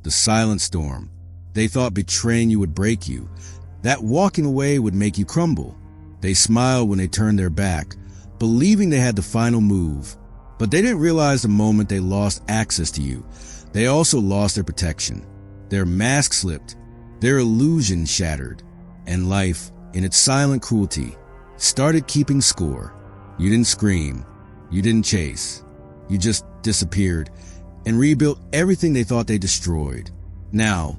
the silent storm. They thought betraying you would break you, that walking away would make you crumble. They smiled when they turned their back, believing they had the final move. But they didn't realize the moment they lost access to you, they also lost their protection. Their mask slipped, their illusion shattered, and life, in its silent cruelty, started keeping score. You didn't scream, you didn't chase, you just disappeared and rebuilt everything they thought they destroyed. Now,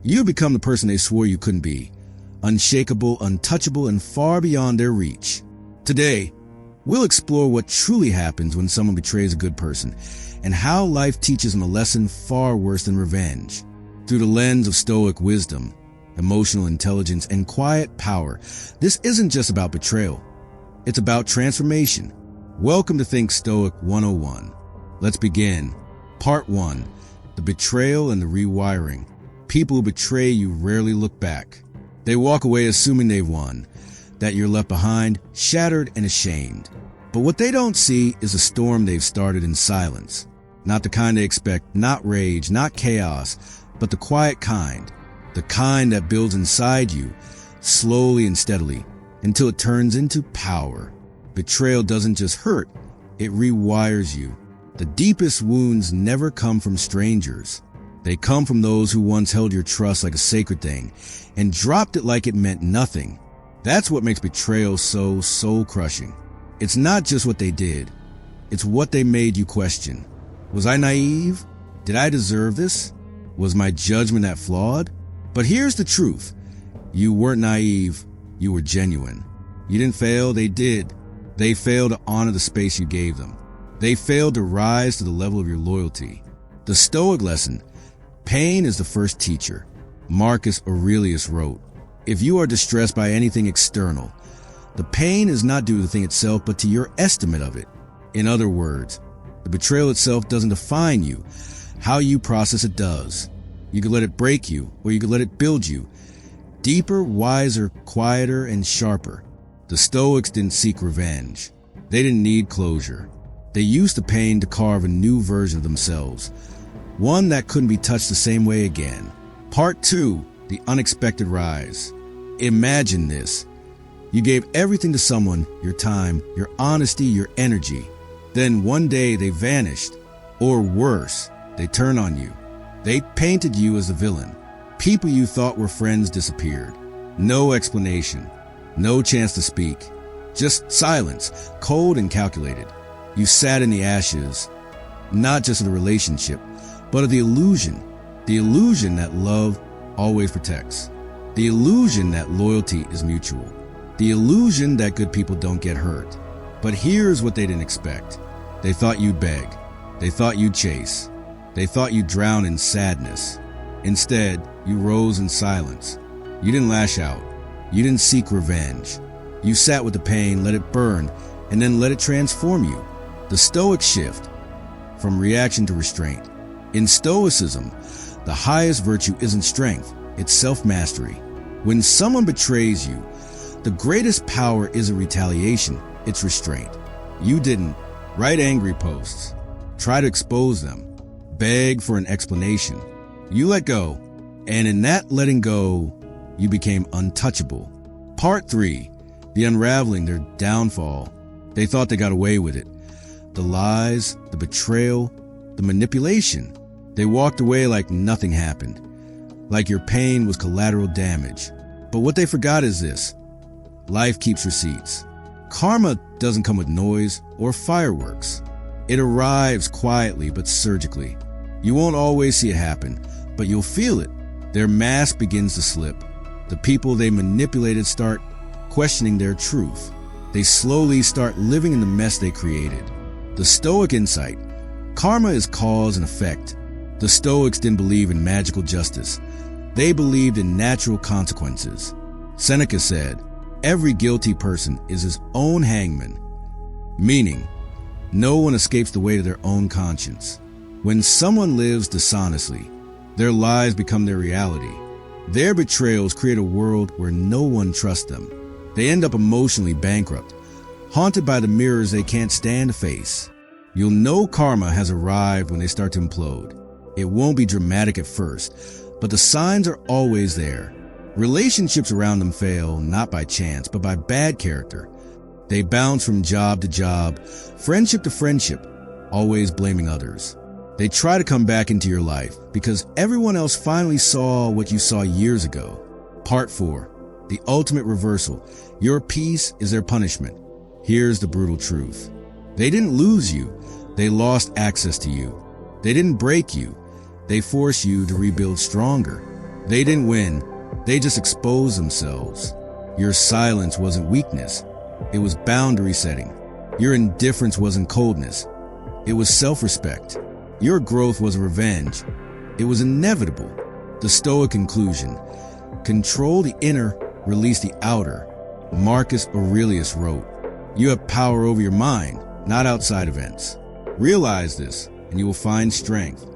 you become the person they swore you couldn't be, unshakable, untouchable, and far beyond their reach. Today, we'll explore what truly happens when someone betrays a good person and how life teaches them a lesson far worse than revenge. Through the lens of Stoic wisdom, emotional intelligence, and quiet power, this isn't just about betrayal. It's about transformation. Welcome to Think Stoic 101. Let's begin. Part 1. The betrayal and the rewiring. People who betray you rarely look back. They walk away assuming they've won, that you're left behind, shattered and ashamed. But what they don't see is a storm they've started in silence. Not the kind they expect, not rage, not chaos, but the quiet kind. The kind that builds inside you, slowly and steadily, until it turns into power. Betrayal doesn't just hurt, it rewires you. The deepest wounds never come from strangers. They come from those who once held your trust like a sacred thing and dropped it like it meant nothing. That's what makes betrayal so soul-crushing. It's not just what they did, it's what they made you question. Was I naive? Did I deserve this? Was my judgment that flawed? But here's the truth. You weren't naive, you were genuine. You didn't fail, they did. They failed to honor the space you gave them. They failed to rise to the level of your loyalty. The Stoic lesson: pain is the first teacher. Marcus Aurelius wrote, "If you are distressed by anything external, the pain is not due to the thing itself, but to your estimate of it." In other words, the betrayal itself doesn't define you. How you process it does. You could let it break you, or you could let it build you. Deeper, wiser, quieter, and sharper. The Stoics didn't seek revenge. They didn't need closure. They used the pain to carve a new version of themselves, one that couldn't be touched the same way again. Part 2. The unexpected rise. Imagine this. You gave everything to someone, your time, your honesty, your energy. Then one day they vanished. Or worse, they turned on you. They painted you as a villain. People you thought were friends disappeared. No explanation. No chance to speak. Just silence, cold and calculated. You sat in the ashes, not just of the relationship, but of the illusion that love always protects. The illusion that loyalty is mutual. The illusion that good people don't get hurt. But here's what they didn't expect. They thought you'd beg. They thought you'd chase. They thought you'd drown in sadness. Instead, you rose in silence. You didn't lash out. You didn't seek revenge. You sat with the pain, let it burn, and then let it transform you. The Stoic shift from reaction to restraint. In Stoicism, the highest virtue isn't strength, it's self-mastery. When someone betrays you, the greatest power isn't retaliation, it's restraint. You didn't write angry posts, try to expose them, beg for an explanation. You let go, and in that letting go, you became untouchable. Part 3. The unraveling, their downfall. They thought they got away with it. The lies, the betrayal, the manipulation. They walked away like nothing happened, like your pain was collateral damage. But what they forgot is this: life keeps receipts. Karma doesn't come with noise or fireworks. It arrives quietly but surgically. You won't always see it happen, but you'll feel it. Their mask begins to slip. The people they manipulated start questioning their truth. They slowly start living in the mess they created. The Stoic insight: karma is cause and effect. The Stoics didn't believe in magical justice. They believed in natural consequences. Seneca said, "Every guilty person is his own hangman," meaning no one escapes the weight of their own conscience. When someone lives dishonestly, their lies become their reality. Their betrayals create a world where no one trusts them. They end up emotionally bankrupt, haunted by the mirrors they can't stand to face. You'll know karma has arrived when they start to implode. It won't be dramatic at first, but the signs are always there. Relationships around them fail, not by chance, but by bad character. They bounce from job to job, friendship to friendship, always blaming others. They try to come back into your life because everyone else finally saw what you saw years ago. Part 4. The ultimate reversal. Your peace is their punishment. Here's the brutal truth. They didn't lose you. They lost access to you. They didn't break you. They forced you to rebuild stronger. They didn't win. They just exposed themselves. Your silence wasn't weakness. It was boundary setting. Your indifference wasn't coldness. It was self-respect. Your growth was revenge. It was inevitable. The Stoic conclusion. Control the inner, release the outer. Marcus Aurelius wrote, "You have power over your mind, not outside events." Realize this, and you will find strength.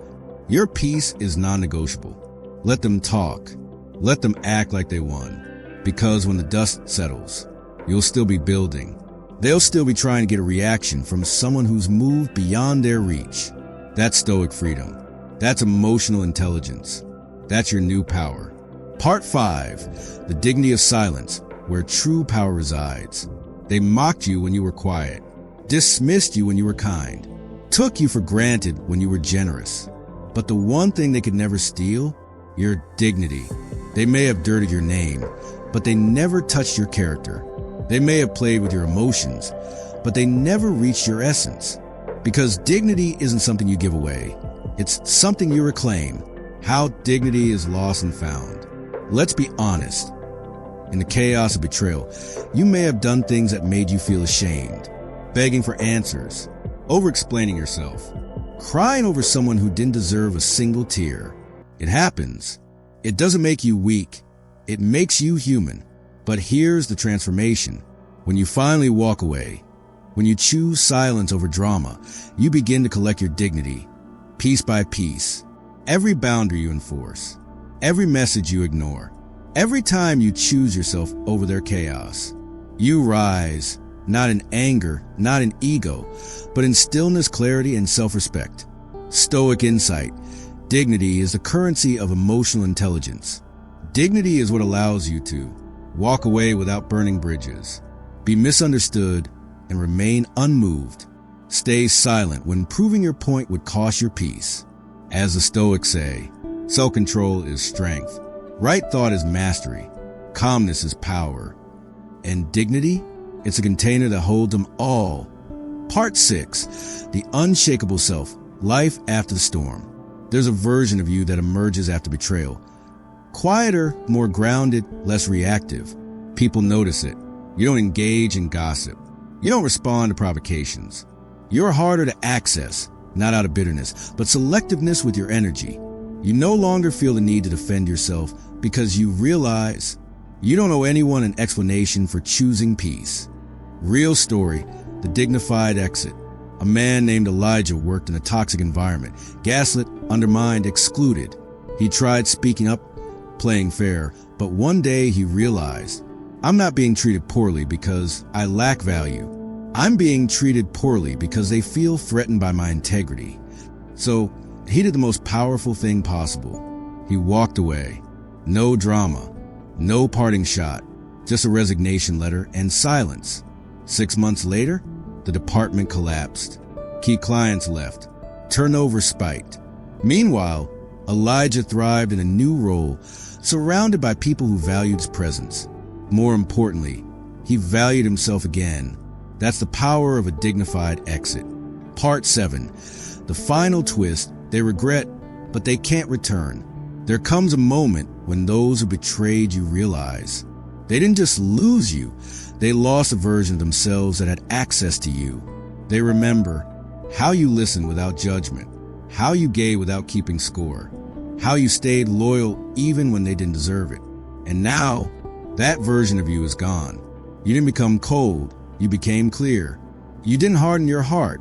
Your peace is non-negotiable. Let them talk. Let them act like they won. Because when the dust settles, you'll still be building. They'll still be trying to get a reaction from someone who's moved beyond their reach. That's Stoic freedom. That's emotional intelligence. That's your new power. Part 5. The dignity of silence, where true power resides. They mocked you when you were quiet, dismissed you when you were kind, took you for granted when you were generous. But the one thing they could never steal, your dignity. They may have dirtied your name, but they never touched your character. They may have played with your emotions, but they never reached your essence. Because dignity isn't something you give away. It's something you reclaim. How dignity is lost and found. Let's be honest. In the chaos of betrayal, you may have done things that made you feel ashamed, begging for answers, over-explaining yourself, crying over someone who didn't deserve a single tear. It happens. It doesn't make you weak. It makes you human. But here's the transformation. When you finally walk away, when you choose silence over drama, you begin to collect your dignity, piece by piece. Every boundary you enforce, every message you ignore, every time you choose yourself over their chaos, you rise, not in anger, not in ego, but in stillness, clarity, and self-respect. Stoic insight. Dignity is the currency of emotional intelligence. Dignity is what allows you to walk away without burning bridges, be misunderstood, and remain unmoved. Stay silent when proving your point would cost your peace. As the Stoics say, self-control is strength. Right thought is mastery. Calmness is power. And dignity? It's a container that holds them all. Part 6. The unshakable self. Life after the storm. There's a version of you that emerges after betrayal. Quieter, more grounded, less reactive. People notice it. You don't engage in gossip. You don't respond to provocations. You're harder to access, not out of bitterness, but selectiveness with your energy. You no longer feel the need to defend yourself because you realize you don't owe anyone an explanation for choosing peace. Real story, the dignified exit. A man named Elijah worked in a toxic environment, gaslit, undermined, excluded. He tried speaking up, playing fair, but one day he realized, I'm not being treated poorly because I lack value. I'm being treated poorly because they feel threatened by my integrity. So he did the most powerful thing possible. He walked away. No drama, no parting shot, just a resignation letter and silence. 6 months later, the department collapsed. Key clients left. Turnover spiked. Meanwhile, Elijah thrived in a new role, surrounded by people who valued his presence. More importantly, he valued himself again. That's the power of a dignified exit. Part 7. The final twist. They regret, but they can't return. There comes a moment when those who betrayed you realize they didn't just lose you, they lost a version of themselves that had access to you. They remember how you listened without judgment, how you gave without keeping score, how you stayed loyal even when they didn't deserve it. And now, that version of you is gone. You didn't become cold, you became clear. You didn't harden your heart,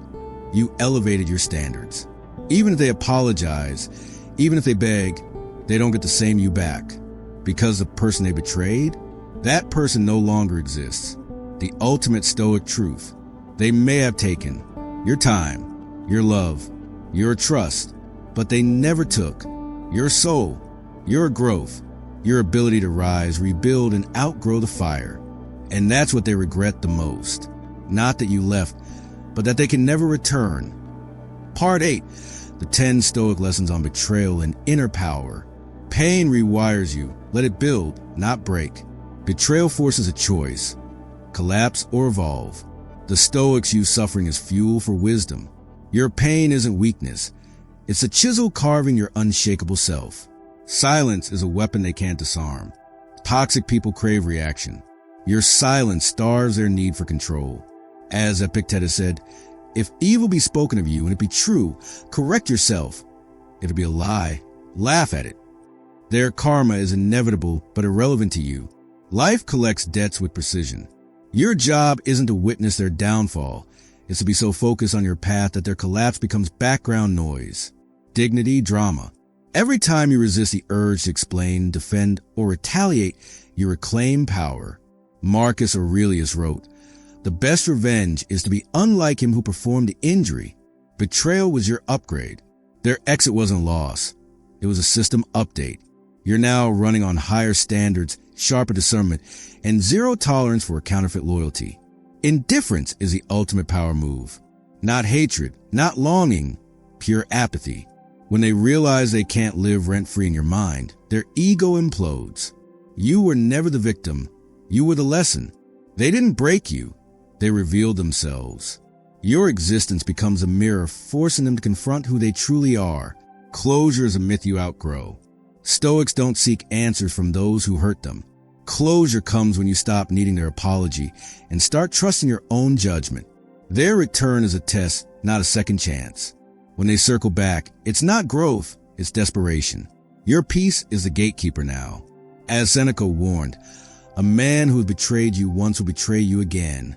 you elevated your standards. Even if they apologize, even if they beg, they don't get the same you back. Because the person they betrayed, that person no longer exists. The ultimate Stoic truth. They may have taken your time, your love, your trust, but they never took your soul, your growth, your ability to rise, rebuild, and outgrow the fire. And that's what they regret the most. Not that you left, but that they can never return. Part 8, the 10 Stoic lessons on betrayal and inner power. Pain rewires you. Let it build, not break. Betrayal forces a choice: collapse or evolve. The Stoics use suffering as fuel for wisdom. Your pain isn't weakness. It's a chisel carving your unshakable self. Silence is a weapon they can't disarm. Toxic people crave reaction. Your silence starves their need for control. As Epictetus said, if evil be spoken of you and it be true, correct yourself. If it be a lie, laugh at it. Their karma is inevitable but irrelevant to you. Life collects debts with precision. Your job isn't to witness their downfall. It's to be so focused on your path that their collapse becomes background noise. Dignity, drama. Every time you resist the urge to explain, defend, or retaliate, you reclaim power. Marcus Aurelius wrote, "The best revenge is to be unlike him who performed the injury." Betrayal was your upgrade. Their exit wasn't loss. It was a system update. You're now running on higher standards, sharper discernment, and zero tolerance for counterfeit loyalty. Indifference is the ultimate power move. Not hatred, not longing, pure apathy. When they realize they can't live rent-free in your mind, their ego implodes. You were never the victim. You were the lesson. They didn't break you. They revealed themselves. Your existence becomes a mirror, forcing them to confront who they truly are. Closure is a myth you outgrow. Stoics don't seek answers from those who hurt them. Closure comes when you stop needing their apology and start trusting your own judgment. Their return is a test, not a second chance. When they circle back, it's not growth, it's desperation. Your peace is the gatekeeper now. As Seneca warned, a man who has betrayed you once will betray you again.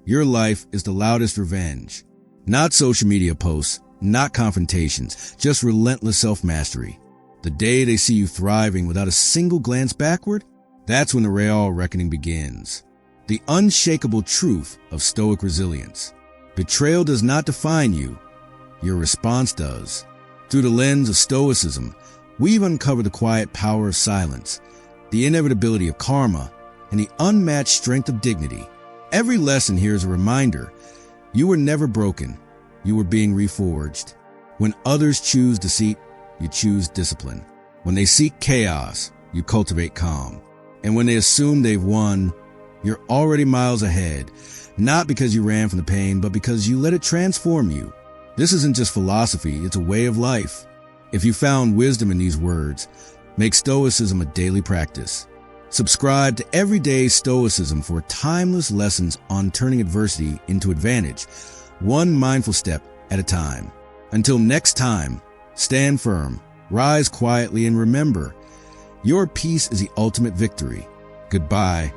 Your life is the loudest revenge. Not social media posts, not confrontations, just relentless self-mastery. The day they see you thriving without a single glance backward, that's when the real reckoning begins. The unshakable truth of Stoic resilience. Betrayal does not define you. Your response does. Through the lens of Stoicism, we've uncovered the quiet power of silence, the inevitability of karma, and the unmatched strength of dignity. Every lesson here is a reminder. You were never broken. You were being reforged. When others choose deceit, you choose discipline. When they seek chaos, you cultivate calm. And when they assume they've won, you're already miles ahead, not because you ran from the pain, but because you let it transform you. This isn't just philosophy, it's a way of life. If you found wisdom in these words, make Stoicism a daily practice. Subscribe to Everyday Stoicism for timeless lessons on turning adversity into advantage, one mindful step at a time. Until next time, stand firm, rise quietly, and remember, your peace is the ultimate victory. Goodbye.